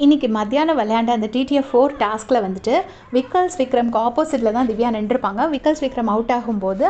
இன்றைக்கி மத்தியானம் விளையாண்ட அந்த டிடிஎஃப் 4 டாஸ்கில் வந்துட்டு விக்ரம்க்கு ஆப்போசிட்டில் தான் திவ்யா நின்றுருப்பாங்க. விக்ரம் அவுட் ஆகும்போது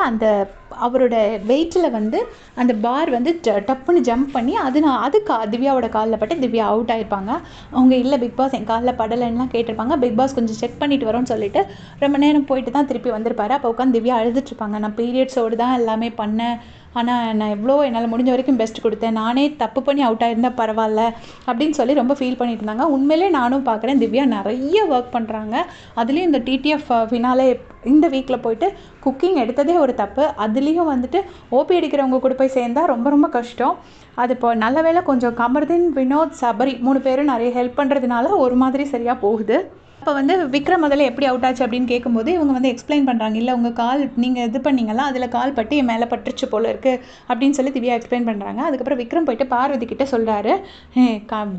அவரோட வெயிட்டில் வந்து அந்த பார் வந்து டப்புன்னு ஜம்ப் பண்ணி அதுக்கு திவ்யாவோட காலில் பட்டு திவ்யா அவுட் ஆகிருப்பாங்க. அவங்க இல்லை பிக் பாஸ் என் காலில் படலைன்னுலாம் கேட்டிருப்பாங்க. பிக் பாஸ் கொஞ்சம் செக் பண்ணிட்டு வரோன்னு சொல்லிட்டு ரொம்ப நேரம் போயிட்டு தான் திருப்பி வந்திருப்பாரு. அப்போ உட்காந்து திவ்யா அழுதுட்ருப்பாங்க. நான் பீரியட்ஸோடு தான் எல்லாமே பண்ணேன், ஆனால் நான் என்னால் முடிஞ்ச வரைக்கும் பெஸ்ட் கொடுத்தேன், நானே தப்பு பண்ணி அவுட் ஆகிருந்தால் பரவாயில்ல அப்படின்னு சொல்லி ரொம்ப ஃபீல் பண்ணிட்டு இருந்தாங்க. உண்மையிலே நானும் பார்க்குறேன், திவ்யா நிறைய ஒர்க் பண்ணுறாங்க. அதுலேயும் இந்த டிடிஎஃப் ஃபினாலே இந்த வீக்கில் போயிட்டு குக்கிங் எடுத்ததே ஒரு தப்பு. அதுலேயும் வந்துட்டு ஓபி அடிக்கிறவங்க கூட போய் சேர்ந்தா ரொம்ப ரொம்ப கஷ்டம். அது இப்போ நல்ல வேளை கொஞ்சம் கமருதீன், வினோத், சபரி 3 பேரும் நிறைய ஹெல்ப் பண்ணுறதுனால ஒரு மாதிரி சரியாக போகுது. அப்போ வந்து விக்ரம் முதல்ல எப்படி அவுட் ஆச்சு அப்படின்னு கேட்கும்போது இவங்க வந்து எக்ஸ்பிளைன் பண்ணுறாங்க. இல்லை உங்கள் கால் நீங்கள் இது பண்ணிங்களா, அதில் கால் பட்டு என் மேலே பட்டுருச்சு போல இருக்குது அப்படின்னு சொல்லி திவ்யா எக்ஸ்பிளைன் பண்ணுறாங்க. அதுக்கப்புறம் விக்ரம் போயிட்டு பார்வதி கிட்டே சொல்கிறாரு,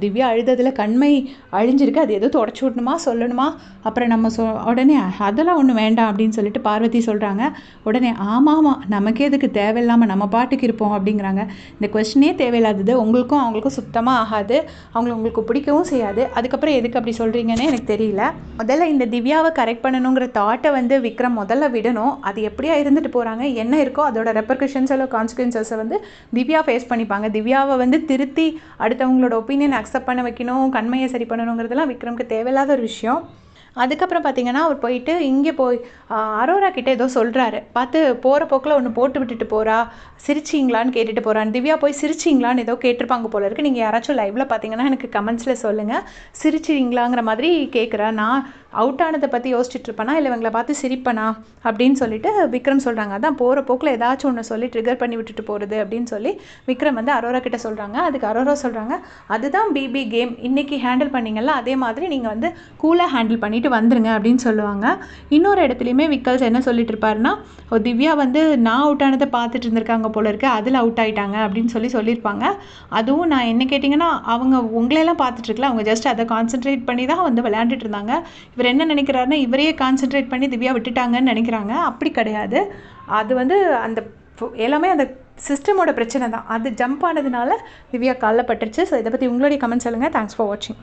திவ்யா அழுததில் கண்மை அழிஞ்சிருக்கு, அது எதுவும் தொடச்சி விடணுமா சொல்லணுமா, அப்புறம் நம்ம உடனே அதெல்லாம் ஒன்றும் வேண்டாம் அப்படின்னு சொல்லிட்டு பார்வதி சொல்கிறாங்க. உடனே ஆமாம் நமக்கே எதுக்கு தேவையில்லாமல் நம்ம பாட்டுக்கு இருப்போம் அப்படிங்கிறாங்க. இந்த கொஸ்டினே தேவையில்லாதது, உங்களுக்கும் அவங்களுக்கும் சுத்தமாக ஆகாது, உங்களுக்கு பிடிக்கவும் செய்யாது, அதுக்கப்புறம் எதுக்கு அப்படி சொல்கிறீங்கன்னு எனக்கு தெரியல. முதல்ல இந்த திவ்யாவை கரெக்ட் பண்ணணுங்கிற தாட்டை வந்து விக்ரம் முதல்ல விடணும். அது எப்படியா இருந்துட்டு போகிறாங்க, என்ன இருக்கோ அதோட ரெப்பர்கஷன்ஸ் இல்லை கான்சிக்வன்சஸை வந்து திவ்யா ஃபேஸ் பண்ணிப்பாங்க. திவ்யாவை வந்து திருத்தி அடுத்தவங்களோட ஒப்பீனியன் அக்செப்ட் பண்ண வைக்கணும், கண்மையை சரி பண்ணணுங்கிறதுலாம் விக்ரம்க்கு தேவையில்லாத ஒரு விஷயம். அதுக்கப்புறம் பார்த்திங்கன்னா அவர் போயிட்டு இங்கே போய் அரோரா கிட்டே ஏதோ சொல்கிறாரு. பார்த்து போகிற போக்கில் ஒன்று போட்டு விட்டுட்டு போகிறா, சிரிச்சிங்களான்னு கேட்டுட்டு போகிறான்னு. திவ்யா போய் சிரிச்சிங்களான்னு ஏதோ கேட்டிருப்பாங்க போல இருக்குது. நீங்கள் யாராச்சும் லைவில் பார்த்தீங்கன்னா எனக்கு கமெண்ட்ஸில் சொல்லுங்கள். சிரிச்சிங்களா மாதிரி கேட்குறா. நான் அவுட் ஆனதை பற்றி யோசிச்சுட்ருப்பேனா இல்லை இவங்களை பார்த்து சிரிப்பேனா அப்படின்னு சொல்லிட்டு விக்ரம் சொல்கிறாங்க. அதான் போகிற போக்கில் ஏதாச்சும் ஒன்று சொல்லி ட்ரிகர் பண்ணி விட்டுட்டு போகிறது அப்படின்னு சொல்லி விக்ரம் வந்து அரோரா கிட்டே சொல்கிறாங்க. அதுக்கு அரோரா சொல்கிறாங்க, அதுதான் பிபி கேம், இன்றைக்கி ஹேண்டில் பண்ணிங்கல்ல அதே மாதிரி நீங்கள் வந்து கூலாக ஹேண்டில் பண்ணிட்டு வந்துருங்க அப்படின்னு சொல்லுவாங்க. இன்னொரு இடத்துலையுமே விக்கல்ஸ் என்ன சொல்லிட்டு இருப்பாருன்னா, திவ்யா வந்து நான் அவுட் ஆனதை பார்த்துட்டு இருந்திருக்காங்க போல இருக்கு, அதில் அவுட் ஆகிட்டாங்க அப்படின்னு சொல்லியிருப்பாங்க. அதுவும் நான் என்ன கேட்டிங்கன்னா, அவங்க உங்களையெல்லாம் பார்த்துட்ருக்கல, அவங்க ஜஸ்ட் அதை கான்சென்ட்ரேட் பண்ணி தான் வந்து விளையாண்டுட்டு இருந்தாங்க. இவர் என்ன நினைக்கிறாருன்னா இவரையே கான்சென்ட்ரேட் பண்ணி திவ்யா விட்டுட்டாங்கன்னு நினைக்கிறாங்க. அப்படி கிடையாது. அது வந்து அந்த எல்லாமே அந்த சிஸ்டமோட பிரச்சனை தான். அது ஜம்ப் ஆனதுனால திவ்யா காலில் பட்டுருச்சு. ஸோ இதை பற்றி உங்களுடைய கமெண்ட் சொல்லுங்கள். தேங்க்ஸ் ஃபார் வாட்சிங்.